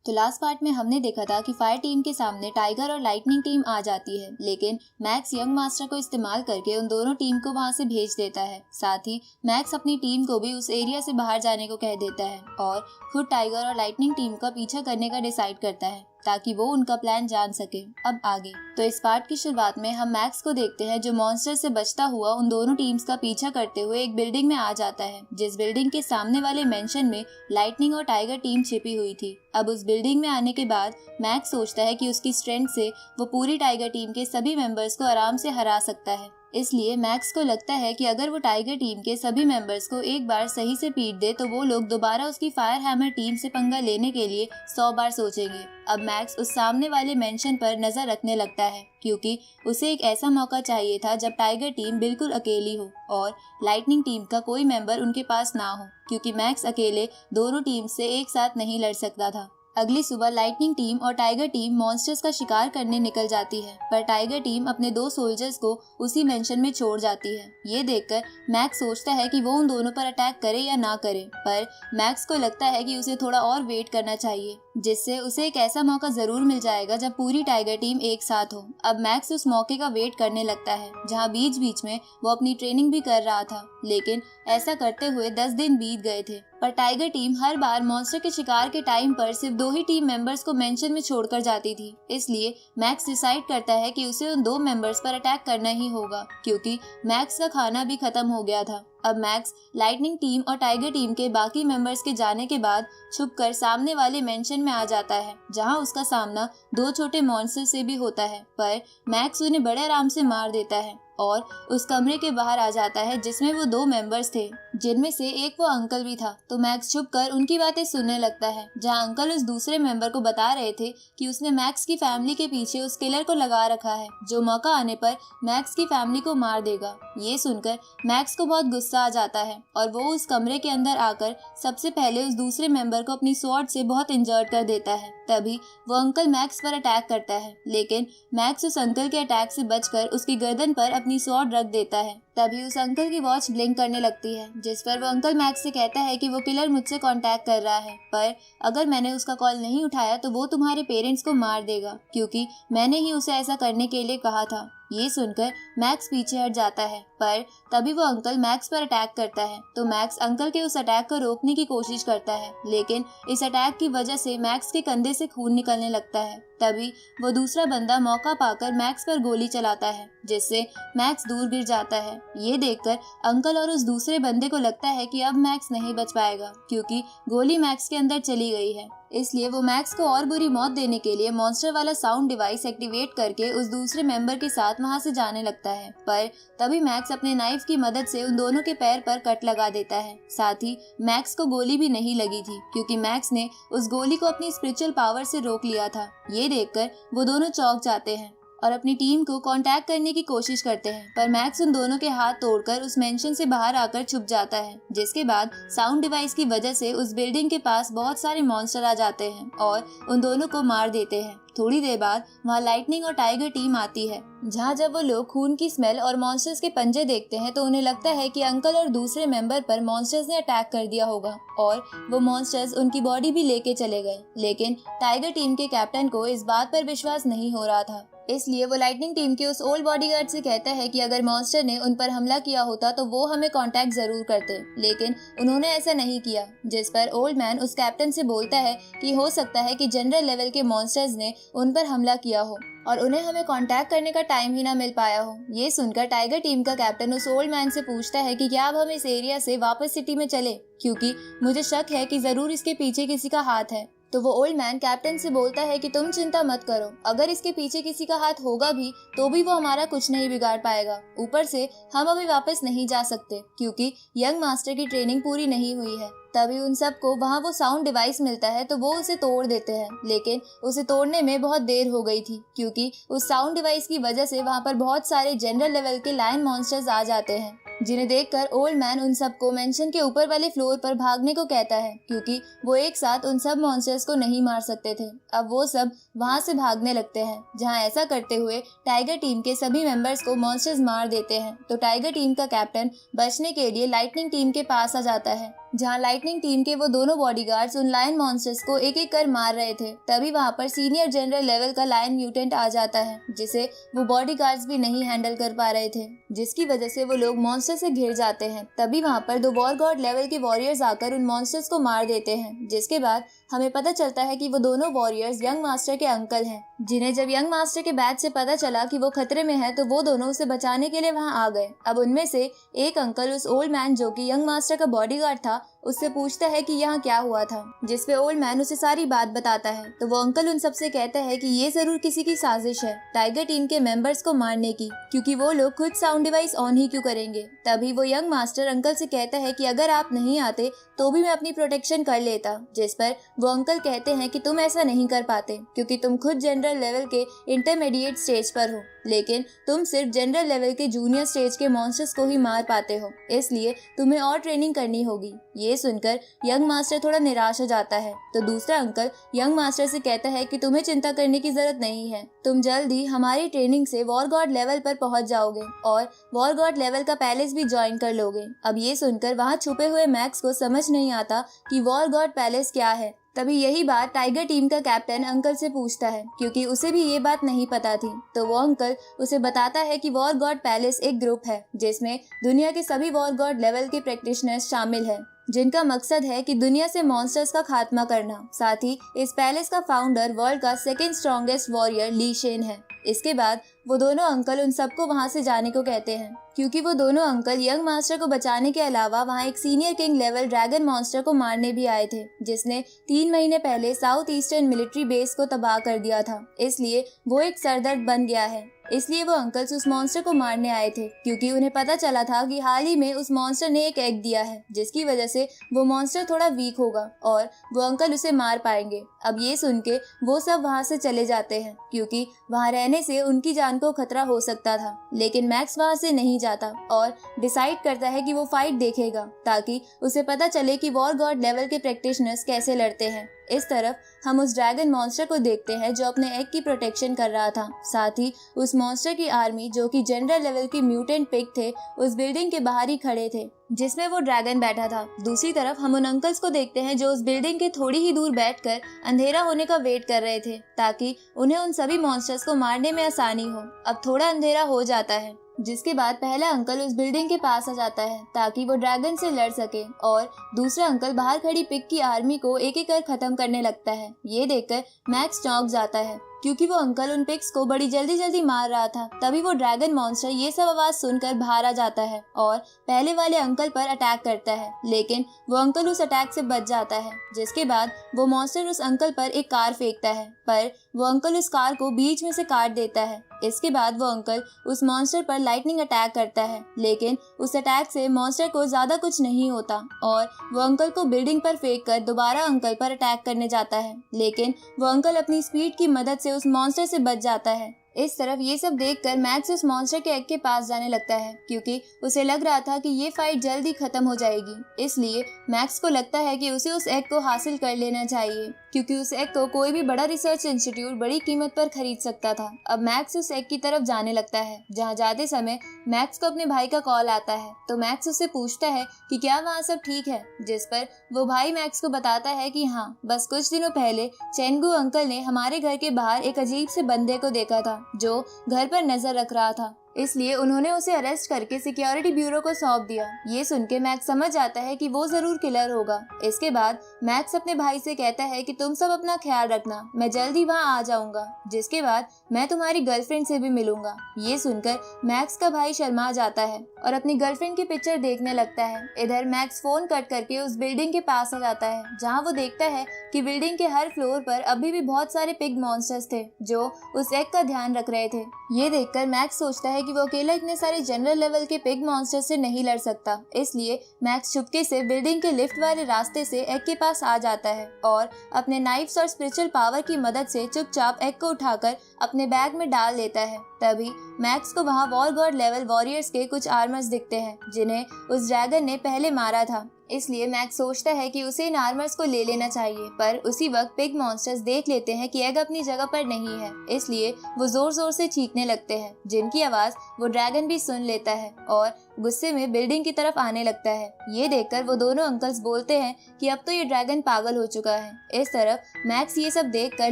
तो last part में हमने देखा था कि फायर टीम के सामने टाइगर और लाइटनिंग टीम आ जाती है, लेकिन मैक्स यंग मास्टर को इस्तेमाल करके उन दोनों टीम को वहां से भेज देता है। साथ ही मैक्स अपनी टीम को भी उस एरिया से बाहर जाने को कह देता है और खुद टाइगर और लाइटनिंग टीम का पीछा करने का डिसाइड करता है ताकि वो उनका प्लान जान सके। अब आगे तो इस पार्ट की शुरुआत में हम मैक्स को देखते हैं जो मॉन्स्टर से बचता हुआ उन दोनों टीम्स का पीछा करते हुए एक बिल्डिंग में आ जाता है, जिस बिल्डिंग के सामने वाले मेंशन में लाइटनिंग और टाइगर टीम छिपी हुई थी। अब उस बिल्डिंग में आने के बाद मैक्स सोचता है कि उसकी स्ट्रेंथ से वो पूरी टाइगर टीम के सभी मेंबर्स को आराम से हरा सकता है। इसलिए मैक्स को लगता है कि अगर वो टाइगर टीम के सभी मेंबर्स को एक बार सही से पीट दे तो वो लोग दोबारा उसकी फायर हैमर टीम से पंगा लेने के लिए 100 बार सोचेंगे। अब मैक्स उस सामने वाले मेंशन पर नजर रखने लगता है क्योंकि उसे एक ऐसा मौका चाहिए था जब टाइगर टीम बिल्कुल अकेली हो और लाइटनिंग टीम का कोई मेंबर उनके पास ना हो, क्योंकि मैक्स अकेले दोनों टीम से एक साथ नहीं लड़ सकता था। अगली सुबह लाइटनिंग टीम और टाइगर टीम मॉन्स्टर्स का शिकार करने निकल जाती है, पर टाइगर टीम अपने 2 सोल्जर्स को उसी मेंशन में छोड़ जाती है। ये देखकर मैक्स सोचता है कि वो उन दोनों पर अटैक करे या ना करे, पर मैक्स को लगता है कि उसे थोड़ा और वेट करना चाहिए, जिससे उसे एक ऐसा मौका जरूर मिल जाएगा जब पूरी टाइगर टीम एक साथ हो। अब मैक्स उस मौके का वेट करने लगता है जहाँ बीच बीच में वो अपनी ट्रेनिंग भी कर रहा था, लेकिन ऐसा करते हुए 10 दिन बीत गए थे, पर टाइगर टीम हर बार मॉन्स्टर के शिकार के टाइम पर सिर्फ 2 ही टीम मेंबर्स को मेंशन में छोड़कर जाती थी। इसलिए मैक्स डिसाइड करता है कि उसे उन 2 मेंबर्स पर अटैक करना ही होगा, क्योंकि मैक्स का खाना भी खत्म हो गया था। अब मैक्स लाइटनिंग टीम और टाइगर टीम के बाकी मेंबर्स के जाने के बाद छुपकर सामने वाले मेंशन में आ जाता है, जहां उसका सामना 2 छोटे मॉन्स्टर से भी होता है, पर मैक्स उन्हें बड़े आराम से मार देता है और उस कमरे के बाहर आ जाता है जिसमें वो 2 मेंबर्स थे, जिनमें से एक वो अंकल भी था। तो मैक्स छुपकर उनकी बातें सुनने लगता है, जहां अंकल उस दूसरे मेंबर को बता रहे थे कि उसने मैक्स की फैमिली के पीछे उस किलर को लगा रखा है, जो मौका आने पर मैक्स की फैमिली को मार देगा। ये सुनकर मैक्स को बहुत गुस्सा आ जाता है और वो उस कमरे के अंदर आकर सबसे पहले उस दूसरे मेंबर को अपनी स्वॉर्ड से बहुत इंजर्ड कर देता है। तभी वो अंकल मैक्स पर अटैक करता है, लेकिन मैक्स उस अंकल के अटैक से बचकर उसकी गर्दन पर अपनी स्वॉर्ड रख देता है। तभी उस अंकल की वॉच ब्लिंक करने लगती है, जिस पर वो अंकल मैक्स से कहता है कि वो किलर मुझसे कांटेक्ट कर रहा है, पर अगर मैंने उसका कॉल नहीं उठाया तो वो तुम्हारे पेरेंट्स को मार देगा, क्योंकि मैंने ही उसे ऐसा करने के लिए कहा था। ये सुनकर मैक्स पीछे हट जाता है, पर तभी वो अंकल मैक्स पर अटैक करता है। तो मैक्स अंकल के उस अटैक को रोकने की कोशिश करता है, लेकिन इस अटैक की वजह से मैक्स के कंधे से खून निकलने लगता है। तभी वो दूसरा बंदा मौका पाकर मैक्स पर गोली चलाता है, जिससे मैक्स दूर गिर जाता है। ये देखकर अंकल और उस दूसरे बंदे को लगता है कि अब मैक्स नहीं बच पाएगा, क्योंकि गोली मैक्स के अंदर चली गई है। इसलिए वो मैक्स को और बुरी मौत देने के लिए मॉन्स्टर वाला साउंड डिवाइस एक्टिवेट करके उस दूसरे मेंबर के साथ वहां से जाने लगता है, पर तभी मैक्स अपने नाइफ की मदद से उन दोनों के पैर पर कट लगा देता है। साथ ही मैक्स को गोली भी नहीं लगी थी, क्योंकि मैक्स ने उस गोली को अपनी स्पिरिचुअल पावर से रोक लिया था। ये देखकर वो दोनों चौंक जाते हैं और अपनी टीम को कांटेक्ट करने की कोशिश करते हैं, पर मैक्स उन दोनों के हाथ तोड़कर उस मेंशन से बाहर आकर छुप जाता है, जिसके बाद साउंड डिवाइस की वजह से उस बिल्डिंग के पास बहुत सारे मॉन्स्टर आ जाते हैं और उन दोनों को मार देते हैं। थोड़ी देर बाद वहाँ लाइटनिंग और टाइगर टीम आती है, जहाँ जब वो लोग खून की स्मेल और मॉन्स्टर्स के पंजे देखते हैं तो उन्हें लगता है कि अंकल और दूसरे मेंबर पर मॉन्स्टर्स ने अटैक कर दिया होगा और वो मॉन्स्टर्स उनकी बॉडी भी लेके चले गए। लेकिन टाइगर टीम के कैप्टन को इस बात पर विश्वास नहीं हो रहा था, इसलिए वो लाइटनिंग टीम के उस ओल्ड बॉडीगार्ड से कहता है कि अगर मॉन्स्टर ने उन पर हमला किया होता तो वो हमें कांटेक्ट जरूर करते, लेकिन उन्होंने ऐसा नहीं किया। जिस पर ओल्ड मैन उस कैप्टन से बोलता है कि हो सकता है कि जनरल लेवल के मॉन्स्टर्स ने उन पर हमला किया हो और उन्हें हमें कांटेक्ट करने का टाइम ही ना मिल पाया हो। ये सुनकर टाइगर टीम का कैप्टन उस ओल्ड मैन से पूछता है कि क्या अब हम इस एरिया से वापस सिटी में चले, क्योंकि मुझे शक है कि जरूर इसके पीछे किसी का हाथ है। तो वो ओल्ड मैन कैप्टन से बोलता है कि तुम चिंता मत करो, अगर इसके पीछे किसी का हाथ होगा भी तो भी वो हमारा कुछ नहीं बिगाड़ पाएगा। ऊपर से हम अभी वापस नहीं जा सकते, क्योंकि यंग मास्टर की ट्रेनिंग पूरी नहीं हुई है। तभी उन सबको वहाँ वो साउंड डिवाइस मिलता है तो वो उसे तोड़ देते हैं, लेकिन उसे तोड़ने में बहुत देर हो गई थी, क्योंकि उस साउंड डिवाइस की वजह से वहाँ पर बहुत सारे जनरल लेवल के लायन मॉन्स्टर्स आ जाते हैं, जिन्हें देखकर ओल्ड मैन उन सबको मेंशन के ऊपर वाले फ्लोर पर भागने को कहता है, क्योंकि वो एक साथ उन सब मॉन्स्टर्स को नहीं मार सकते थे। अब वो सब वहाँ से भागने लगते हैं, जहाँ ऐसा करते हुए टाइगर टीम के सभी मेंबर्स को मॉन्स्टर्स मार देते हैं। तो टाइगर टीम का कैप्टन बचने के लिए लाइटनिंग टीम के पास आ जाता है, जहाँ लाइटनिंग टीम के वो दोनों बॉडीगार्ड्स उन लायन मॉन्स्टर्स को एक एक कर मार रहे थे। तभी वहाँ पर सीनियर जनरल लेवल का लायन म्यूटेंट आ जाता है, जिसे वो बॉडीगार्ड्स भी नहीं हैंडल कर पा रहे थे, जिसकी वजह से वो लोग मॉन्स्टर से घिर जाते हैं। तभी वहाँ पर 2 वॉर गॉड लेवल के वॉरियर्स आकर उन मॉन्स्टर्स को मार देते हैं, जिसके बाद हमें पता चलता है कि वो दोनों वॉरियर्स यंग मास्टर के अंकल हैं, जिन्हें जब यंग मास्टर के बैच से पता चला कि वो खतरे में है तो वो दोनों उसे बचाने के लिए वहां आ गए। अब उनमें से एक अंकल उस ओल्ड मैन जो कि यंग मास्टर का बॉडीगार्ड था उससे पूछता है कि यहाँ क्या हुआ था, जिसपे ओल्ड मैन उसे सारी बात बताता है। तो वो अंकल उन सबसे कहता है कि ये जरूर किसी की साजिश है टाइगर टीम के मेंबर्स को मारने की, क्योंकि वो लोग खुद साउंड डिवाइस ऑन ही क्यों करेंगे। तभी वो यंग मास्टर अंकल से कहता है कि अगर आप नहीं आते तो भी मैं अपनी प्रोटेक्शन कर लेता, जिस पर वो अंकल कहते हैं कि तुम ऐसा नहीं कर पाते क्योंकि तुम खुद जनरल लेवल के इंटरमीडिएट स्टेज पर हो, लेकिन तुम सिर्फ जनरल लेवल के जूनियर स्टेज के मॉन्स्टर्स को ही मार पाते हो, इसलिए तुम्हें और ट्रेनिंग करनी होगी। ये सुनकर यंग मास्टर थोड़ा निराश हो जाता है। तो दूसरा अंकल यंग मास्टर से कहता है कि तुम्हें चिंता करने की जरूरत नहीं है, तुम जल्द ही हमारी ट्रेनिंग से वॉर गॉड लेवल पर पहुंच जाओगे और वॉर गॉड लेवल का पैलेस भी ज्वाइन कर लोगे। अब ये सुनकर वहाँ छुपे हुए मैक्स को समझ नहीं आता कि वॉर गॉड पैलेस क्या है। तभी यही बात टाइगर टीम का कैप्टन अंकल से पूछता है, क्योंकि उसे भी ये बात नहीं पता थी। तो वो अंकल उसे बताता है कि वॉर गॉड पैलेस एक ग्रुप है जिसमें दुनिया के सभी वॉर गॉड लेवल के प्रैक्टिशनर्स शामिल हैं, जिनका मकसद है कि दुनिया से मॉन्स्टर्स का खात्मा करना। साथ ही इस पैलेस का फाउंडर वर्ल्ड का सेकंड स्ट्रॉन्गेस्ट वॉरियर ली शेन है। इसके बाद वो दोनों अंकल उन सबको वहां से जाने को कहते हैं, क्योंकि वो दोनों अंकल यंग मास्टर को बचाने के अलावा वहां एक senior king level dragon monster को मारने भी आए थे, जिसने 3 महीने पहले साउथ ईस्टर्न मिलिट्री बेस को तबाह कर दिया था। इसलिए वो एक सरदर्द बन गया है। इसलिए वो अंकल्स उस मॉन्स्टर को मारने आए थे, क्योंकि उन्हें पता चला था कि हाल ही में उस मॉन्स्टर ने एक एग दिया है, जिसकी वजह से वो मॉन्स्टर थोड़ा वीक होगा और वो अंकल उसे मार पाएंगे। अब ये सुन के वो सब वहाँ से चले जाते हैं, क्योंकि वहाँ रहने से उनकी जान को खतरा हो सकता था। लेकिन मैक्स वहाँ से नहीं जाता और डिसाइड करता है कि वो फाइट देखेगा, ताकि उसे पता चले कि वॉर गॉड लेवल के प्रैक्टिशनर्स कैसे लड़ते हैं। इस तरफ हम उस ड्रैगन मॉन्स्टर को देखते हैं जो अपने एग की प्रोटेक्शन कर रहा था। साथ ही उस मॉन्स्टर की आर्मी जो कि जनरल लेवल की म्यूटेंट पिग थे उस बिल्डिंग के बाहर ही खड़े थे जिसमें वो ड्रैगन बैठा था। दूसरी तरफ हम उन अंकल्स को देखते हैं जो उस बिल्डिंग के थोड़ी ही दूर बैठकर अंधेरा होने का वेट कर रहे थे, ताकि उन्हें उन सभी मॉन्स्टर्स को मारने में आसानी हो। अब थोड़ा अंधेरा हो जाता है, जिसके बाद पहला अंकल उस बिल्डिंग के पास आ जाता है ताकि वो ड्रैगन से लड़ सके और दूसरा अंकल बाहर खड़ी पिग की आर्मी को एक एक कर खत्म करने लगता है। ये देखकर मैक्स चौंक जाता है, क्योंकि वो अंकल उन पिग्स को बड़ी जल्दी जल्दी मार रहा था। तभी वो ड्रैगन मॉन्स्टर ये सब आवाज सुनकर बाहर आ जाता है और पहले वाले अंकल पर अटैक करता है, लेकिन वो अंकल उस अटैक से बच जाता है। जिसके बाद वो मॉन्स्टर उस अंकल पर एक कार फेंकता है, पर वो अंकल उस कार को बीच में से काट देता है। इसके बाद वो अंकल उस मॉन्स्टर पर लाइटनिंग अटैक करता है, लेकिन उस अटैक से मॉन्स्टर को ज्यादा कुछ नहीं होता और वो अंकल को बिल्डिंग पर फेंक कर दोबारा अंकल पर अटैक करने जाता है, लेकिन वो अंकल अपनी स्पीड की मदद से उस मॉन्स्टर से बच जाता है। इस तरफ ये सब देखकर मैक्स उस मॉन्स्टर के एग के पास जाने लगता है, क्योंकि उसे लग रहा था कि ये फाइट जल्द ही खत्म हो जाएगी। इसलिए मैक्स को लगता है कि उसे उस एग को हासिल कर लेना चाहिए, क्योंकि उस एग को कोई भी बड़ा रिसर्च इंस्टीट्यूट बड़ी कीमत पर खरीद सकता था। अब मैक्स उस एग की तरफ जाने लगता है, जहाँ जाते समय मैक्स को अपने भाई का कॉल आता है। तो मैक्स उससे पूछता है कि क्या वहाँ सब ठीक है, जिस पर वो भाई मैक्स को बताता है कि हाँ, बस कुछ दिनों पहले चेंगू अंकल ने हमारे घर के बाहर एक अजीब से बंदे को देखा था जो घर पर नजर रख रहा था, इसलिए उन्होंने उसे अरेस्ट करके सिक्योरिटी ब्यूरो को सौंप दिया। ये सुन के मैक्स समझ जाता है कि वो जरूर किलर होगा। इसके बाद मैक्स अपने भाई से कहता है कि तुम सब अपना ख्याल रखना, मैं जल्द ही वहाँ आ जाऊंगा, जिसके बाद मैं तुम्हारी गर्लफ्रेंड से भी मिलूंगा। ये सुनकर मैक्स का भाई शर्मा जाता है और अपनी गर्लफ्रेंड की पिक्चर देखने लगता है। इधर मैक्स फोन कट करके उस बिल्डिंग के पास आ जाता है, जहाँ वो देखता है कि बिल्डिंग के हर फ्लोर पर अभी भी बहुत सारे पिग मॉन्स्टर्स थे जो उस एग का ध्यान रख रहे थे। ये देखकर मैक्स सोचता है कि वो अकेला इतने सारे जनरल लेवल के पिग मॉन्स्टर से नहीं लड़ सकता। इसलिए मैक्स चुपके से बिल्डिंग के लिफ्ट वाले रास्ते से एग के पास आ जाता है और अपने नाइफ्स और स्पिरिचुअल पावर की मदद से चुपचाप एग को उठाकर अपने बैग में डाल लेता है। तभी मैक्स को वहाँ वॉर गॉड लेवल वॉरियर्स के कुछ आर्मर्स दिखते हैं जिन्हें उस ड्रैगन ने पहले मारा था। इसलिए मैक्स सोचता है कि उसे इन आर्मर्स को ले लेना चाहिए, पर उसी वक्त पिग मॉन्स्टर्स देख लेते हैं कि एग अपनी जगह पर नहीं है, इसलिए वो जोर जोर से चीखने लगते हैं, जिनकी आवाज वो ड्रैगन भी सुन लेता है और गुस्से में बिल्डिंग की तरफ आने लगता है। ये देखकर वो दोनों अंकल्स बोलते हैं कि अब तो ये ड्रैगन पागल हो चुका है। इस तरफ मैक्स ये सब देखकर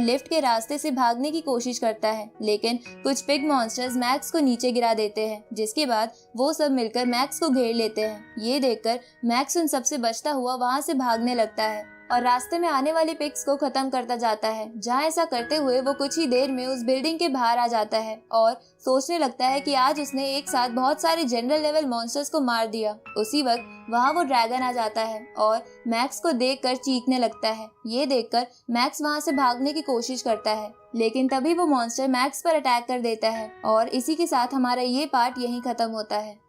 लिफ्ट के रास्ते से भागने की कोशिश करता है, लेकिन कुछ पिग मॉन्स्टर्स मैक्स को नीचे गिरा देते हैं, जिसके बाद वो सब मिलकर मैक्स को घेर लेते हैं। ये देखकर मैक्स उन सबसे बचता हुआ वहाँ से भागने लगता है और रास्ते में आने वाले पिग्स को खत्म करता जाता है। जहाँ ऐसा करते हुए वो कुछ ही देर में उस बिल्डिंग के बाहर आ जाता है और सोचने लगता है कि आज उसने एक साथ बहुत सारे जनरल लेवल मॉन्स्टर्स को मार दिया। उसी वक्त वहाँ वो ड्रैगन आ जाता है और मैक्स को देखकर चीखने लगता है। ये देखकर मैक्स वहाँ से भागने की कोशिश करता है, लेकिन तभी वो मॉन्स्टर मैक्स पर अटैक कर देता है और इसी के साथ हमारा ये पार्ट यहीं खत्म होता है।